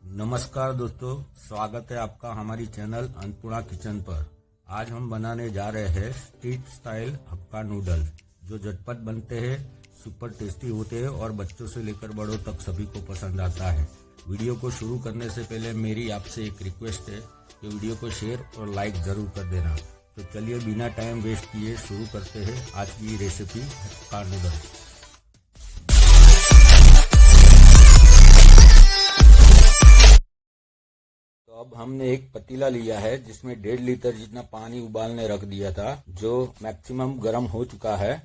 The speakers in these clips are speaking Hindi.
नमस्कार दोस्तों, स्वागत है आपका हमारी चैनल अन्नपूर्णा किचन पर। आज हम बनाने जा रहे हैं स्ट्रीट स्टाइल हक्का नूडल, जो झटपट बनते हैं, सुपर टेस्टी होते हैं और बच्चों से लेकर बड़ों तक सभी को पसंद आता है। वीडियो को शुरू करने से पहले मेरी आपसे एक रिक्वेस्ट है कि वीडियो को शेयर और लाइक जरूर कर देना। तो चलिए बिना टाइम वेस्ट किए शुरू करते हैं आज की रेसिपी हक्का नूडल। तो अब हमने एक पतीला लिया है जिसमें 1.5 लीटर जितना पानी उबालने रख दिया था, जो मैक्सिमम गर्म हो चुका है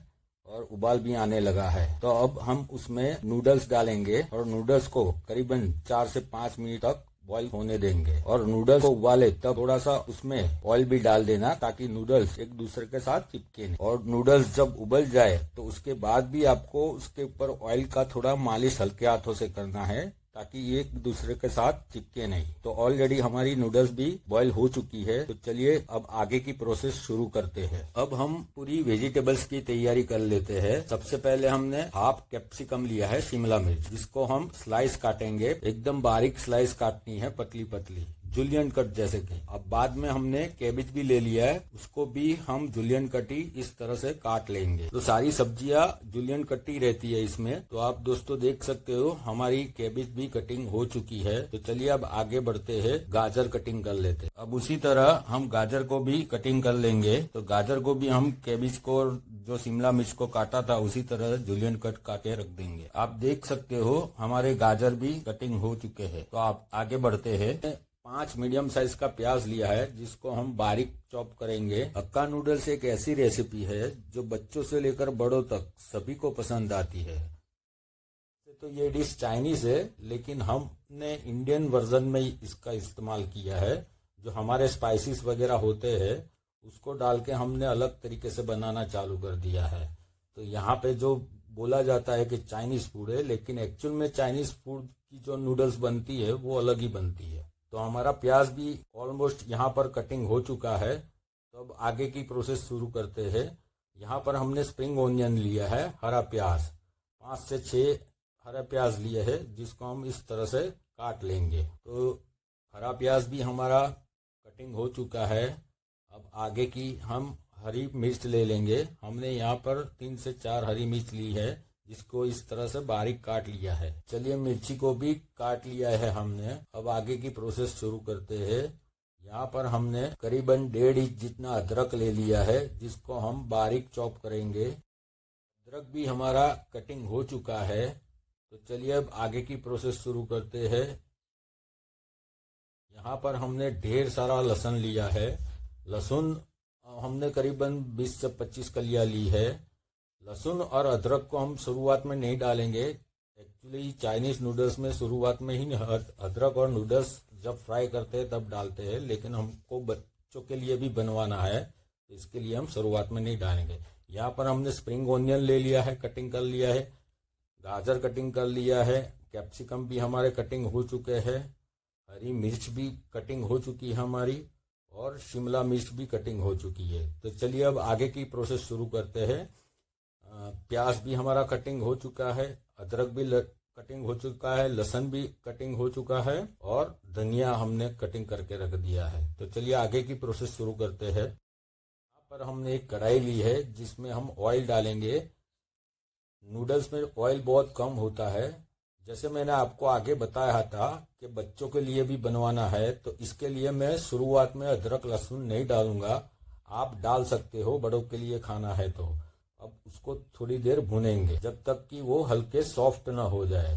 और उबाल भी आने लगा है। तो अब हम उसमें नूडल्स डालेंगे और नूडल्स को करीबन 4 से 5 मिनट तक बॉईल होने देंगे। और नूडल्स को उबाले तब थोड़ा सा उसमें ऑयल भी डाल देना ताकि नूडल्स एक दूसरे के साथ चिपके नहीं। और नूडल्स जब उबल जाए तो उसके बाद भी आपको उसके ऊपर ऑयल का थोड़ा मालिश हल्के हाथों से करना है ताकि ये एक दूसरे के साथ चिपके नहीं। तो ऑलरेडी हमारी नूडल्स भी बॉईल हो चुकी है। तो चलिए अब आगे की प्रोसेस शुरू करते हैं। अब हम पूरी वेजिटेबल्स की तैयारी कर लेते हैं। सबसे पहले हमने हाफ कैप्सिकम लिया है, शिमला मिर्च, जिसको हम स्लाइस काटेंगे। एकदम बारीक स्लाइस काटनी है, पतली पतली, जूलियन कट जैसे कि। अब बाद में हमने कैबेज भी ले लिया है, उसको भी हम जूलियन कटी इस तरह से काट लेंगे। तो सारी सब्जियां जूलियन कटी रहती है इसमें। तो आप दोस्तों देख सकते हो हमारी कैबेज भी कटिंग हो चुकी है। तो चलिए अब आगे बढ़ते हैं, गाजर कटिंग कर लेते हैं। अब उसी तरह हम गाजर को भी कटिंग कर लेंगे। तो गाजर को भी हम कैबेज को जो शिमला मिर्च को काटा था उसी तरह जूलियन कट काटे रख देंगे। आप देख सकते हो हमारे गाजर भी कटिंग हो चुके हैं। तो आप आगे बढ़ते हैं। 5 मीडियम साइज का प्याज लिया है जिसको हम बारीक चॉप करेंगे। हक्का नूडल्स एक ऐसी रेसिपी है जो बच्चों से लेकर बड़ों तक सभी को पसंद आती है। तो ये डिश चाइनीज है, लेकिन हमने इंडियन वर्जन में इसका इस्तेमाल किया है। जो हमारे स्पाइसेस वगैरह होते हैं उसको डाल के हमने अलग तरीके से बनाना चालू कर दिया है। तो यहाँ पे जो बोला जाता है कि चाइनीज फूड है, लेकिन एक्चुअल में चाइनीज फूड की जो नूडल्स बनती है वो अलग ही बनती है। तो हमारा प्याज भी ऑलमोस्ट यहाँ पर कटिंग हो चुका है। तो अब आगे की प्रोसेस शुरू करते हैं। यहाँ पर हमने स्प्रिंग ओनियन लिया है, हरा प्याज, 5 से 6 हरा प्याज लिए है, जिसको हम इस तरह से काट लेंगे। तो हरा प्याज भी हमारा कटिंग हो चुका है। अब आगे की हम हरी मिर्च ले लेंगे। हमने यहाँ पर 3 से 4 हरी मिर्च ली है, जिसको इस तरह से बारीक काट लिया है। चलिए मिर्ची को भी काट लिया है हमने। अब आगे की प्रोसेस शुरू करते हैं। यहाँ पर हमने करीबन 1.5 इंच जितना अदरक ले लिया है, जिसको हम बारीक चॉप करेंगे। अदरक भी हमारा कटिंग हो चुका है। तो चलिए अब आगे की प्रोसेस शुरू करते हैं। यहाँ पर हमने ढेर सारा लहसुन लिया है। लहसुन हमने करीबन 20 से 25 कलियां ली है। लहसुन और अदरक को हम शुरुआत में नहीं डालेंगे। एक्चुअली चाइनीज नूडल्स में शुरुआत में ही अदरक और नूडल्स जब फ्राई करते हैं तब डालते हैं, लेकिन हमको बच्चों के लिए भी बनवाना है, तो इसके लिए हम शुरुआत में नहीं डालेंगे। यहाँ पर हमने स्प्रिंग ओनियन ले लिया है, कटिंग कर लिया है। गाजर कटिंग कर लिया है। कैप्सिकम भी हमारे कटिंग हो चुके हैं। हरी मिर्च भी कटिंग हो चुकी है हमारी, और शिमला मिर्च भी कटिंग हो चुकी है। तो चलिए अब आगे की प्रोसेस शुरू करते हैं। प्याज भी हमारा कटिंग हो चुका है, अदरक भी कटिंग हो चुका है, लहसुन भी कटिंग हो चुका है, और धनिया हमने कटिंग करके रख दिया है। तो चलिए आगे की प्रोसेस शुरू करते हैं। यहाँ पर हमने एक कढ़ाई ली है जिसमें हम ऑयल डालेंगे। नूडल्स में ऑयल बहुत कम होता है। जैसे मैंने आपको आगे बताया था कि बच्चों के लिए भी बनवाना है, तो इसके लिए मैं शुरुआत में अदरक लहसुन नहीं डालूंगा। आप डाल सकते हो, बड़ों के लिए खाना है तो। अब उसको थोड़ी देर भूनेंगे जब तक कि वो हल्के सॉफ्ट ना हो जाए।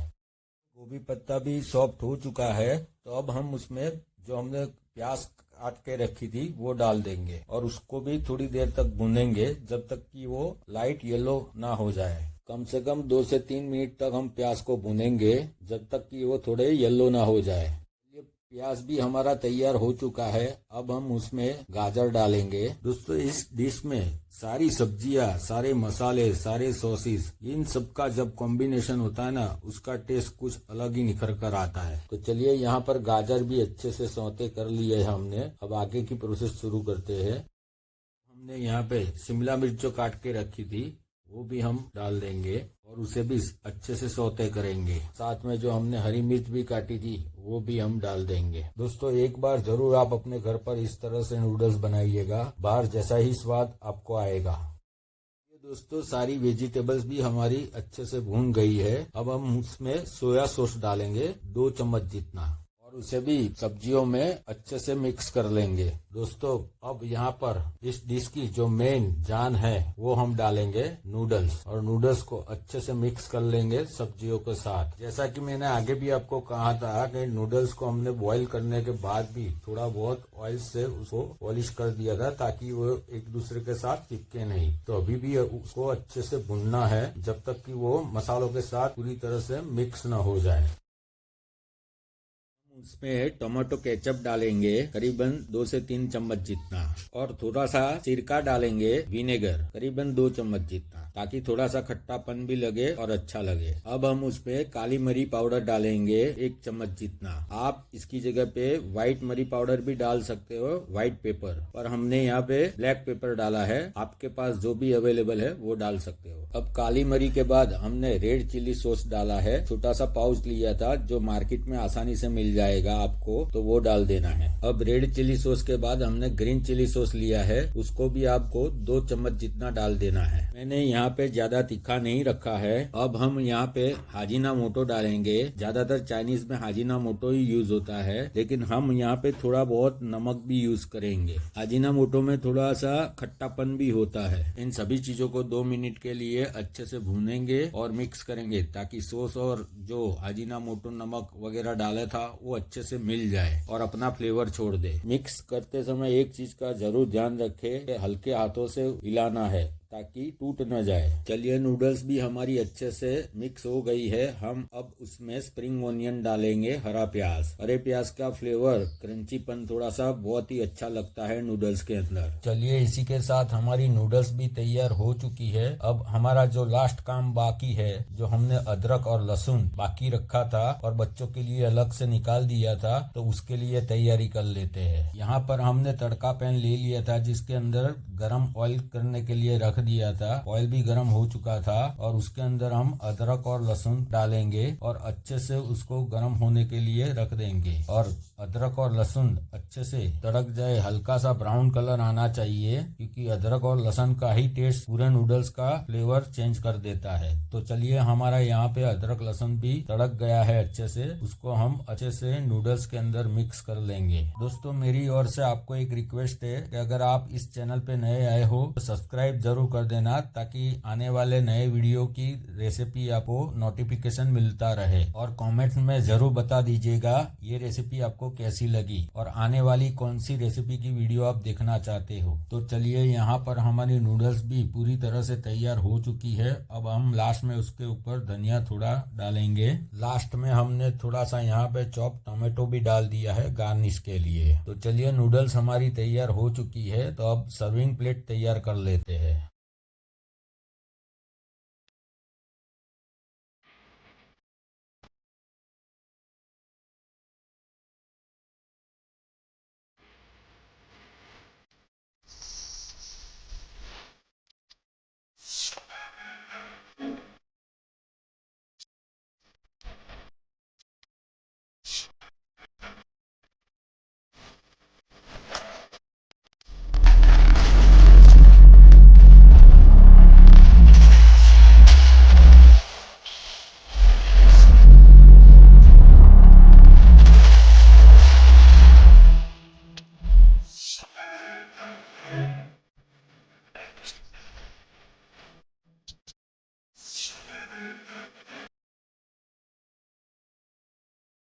गोभी पत्ता भी सॉफ्ट हो चुका है। तो अब हम उसमें जो हमने प्याज काट के रखी थी वो डाल देंगे और उसको भी थोड़ी देर तक भूनेंगे जब तक कि वो लाइट येलो ना हो जाए। कम से कम 2 से 3 मिनट तक हम प्याज को भूनेंगे जब तक कि वो थोड़े येलो ना हो जाए। ये प्याज भी हमारा तैयार हो चुका है। अब हम उसमें गाजर डालेंगे। दोस्तों इस डिश में सारी सब्जियां, सारे मसाले, सारे सॉसेस, इन सब का जब कॉम्बिनेशन होता है ना, उसका टेस्ट कुछ अलग ही निखर कर आता है। तो चलिए यहाँ पर गाजर भी अच्छे से सौते कर लिए है हमने। अब आगे की प्रोसेस शुरू करते हैं। हमने यहाँ पे शिमला मिर्च जो काट के रखी थी वो भी हम डाल देंगे और उसे भी अच्छे से सौते करेंगे। साथ में जो हमने हरी मिर्च भी काटी थी वो भी हम डाल देंगे। दोस्तों एक बार जरूर आप अपने घर पर इस तरह से नूडल्स बनाइएगा, बाहर जैसा ही स्वाद आपको आएगा। ये दोस्तों सारी वेजिटेबल्स भी हमारी अच्छे से भून गई है। अब हम उसमें सोया सॉस डालेंगे 2 चम्मच जितना, और उसे भी सब्जियों में अच्छे से मिक्स कर लेंगे। दोस्तों अब यहाँ पर इस डिश की जो मेन जान है वो हम डालेंगे नूडल्स, और नूडल्स को अच्छे से मिक्स कर लेंगे सब्जियों के साथ। जैसा कि मैंने आगे भी आपको कहा था कि नूडल्स को हमने बॉईल करने के बाद भी थोड़ा बहुत ऑयल से उसको पॉलिश कर दिया था ताकि वो एक दूसरे के साथ चिपके नहीं। तो अभी भी उसको अच्छे से भुनना है जब तक कि वो मसालों के साथ पूरी तरह से मिक्स न हो जाए। उसमें टोमेटो केचप डालेंगे करीबन 2 से 3 चम्मच जितना, और थोड़ा सा सिरका डालेंगे विनेगर करीबन 2 चम्मच जितना, ताकि थोड़ा सा खट्टापन भी लगे और अच्छा लगे। अब हम उसमें काली मरी पाउडर डालेंगे 1 चम्मच जितना। आप इसकी जगह पे व्हाइट मरी पाउडर भी डाल सकते हो, व्हाइट पेपर, पर हमने यहाँ पे ब्लैक पेपर डाला है। आपके पास जो भी अवेलेबल है वो डाल सकते हो। अब काली मरी के बाद हमने रेड चिली सॉस डाला है, छोटा सा पाउच लिया था जो मार्केट में आसानी से मिल जाएगा आपको, तो वो डाल देना है। अब रेड चिली सॉस के बाद हमने ग्रीन चिली सॉस लिया है, उसको भी आपको 2 चम्मच जितना डाल देना है। मैंने यहाँ पे ज्यादा तीखा नहीं रखा है। अब हम यहाँ पे हाजिना मोटो डालेंगे। ज्यादातर चाइनीज में हाजिना मोटो ही यूज होता है, लेकिन हम यहाँ पे थोड़ा बहुत नमक भी यूज करेंगे। हाजिना मोटो में थोड़ा सा खट्टापन भी होता है। इन सभी चीजों को 2 मिनट के लिए अच्छे से भूनेंगे और मिक्स करेंगे ताकि सॉस और जो हाजिना मोटो नमक वगैरह डाला था वो अच्छे से मिल जाए और अपना फ्लेवर छोड़ दे। मिक्स करते समय एक चीज का जरूर ध्यान रखें कि हल्के हाथों से हिलाना है ताकि टूट न जाए। चलिए नूडल्स भी हमारी अच्छे से मिक्स हो गई है। हम अब उसमें स्प्रिंग ओनियन डालेंगे, हरा प्याज। हरे प्याज का फ्लेवर क्रंचीपन थोड़ा सा बहुत ही अच्छा लगता है नूडल्स के अंदर। चलिए इसी के साथ हमारी नूडल्स भी तैयार हो चुकी है। अब हमारा जो लास्ट काम बाकी है, जो हमने अदरक और लहसुन बाकी रखा था और बच्चों के लिए अलग से निकाल दिया था, तो उसके लिए तैयारी कर लेते हैं। यहाँ पर हमने तड़का पैन ले लिया था जिसके अंदर गरम ऑयल करने के लिए रख दिया था। ऑयल भी गर्म हो चुका था और उसके अंदर हम अदरक और लहसुन डालेंगे और अच्छे से उसको गर्म होने के लिए रख देंगे। और अदरक और लहसुन अच्छे से तड़क जाए, हल्का सा ब्राउन कलर आना चाहिए, क्योंकि अदरक और लहसुन का ही टेस्ट पूरे नूडल्स का फ्लेवर चेंज कर देता है। तो चलिए हमारा यहाँ पे अदरक लहसुन भी तड़क गया है अच्छे से, उसको हम अच्छे से नूडल्स के अंदर मिक्स कर लेंगे। दोस्तों मेरी ओर से आपको एक रिक्वेस्ट है कि अगर आप इस चैनल पे नए आए हो तो सब्सक्राइब जरूर कर देना, ताकि आने वाले नए वीडियो की रेसिपी आपको नोटिफिकेशन मिलता रहे। और कमेंट में जरूर बता दीजिएगा ये रेसिपी आपको कैसी लगी और आने वाली कौन सी रेसिपी की वीडियो आप देखना चाहते हो। तो चलिए यहाँ पर हमारी नूडल्स भी पूरी तरह से तैयार हो चुकी है। अब हम लास्ट में उसके ऊपर धनिया थोड़ा डालेंगे। लास्ट में हमने थोड़ा सा यहाँ पे चॉप टोमेटो भी डाल दिया है गार्निश के लिए। तो चलिए नूडल्स हमारी तैयार हो चुकी है। तो अब सर्विंग प्लेट तैयार कर लेते हैं।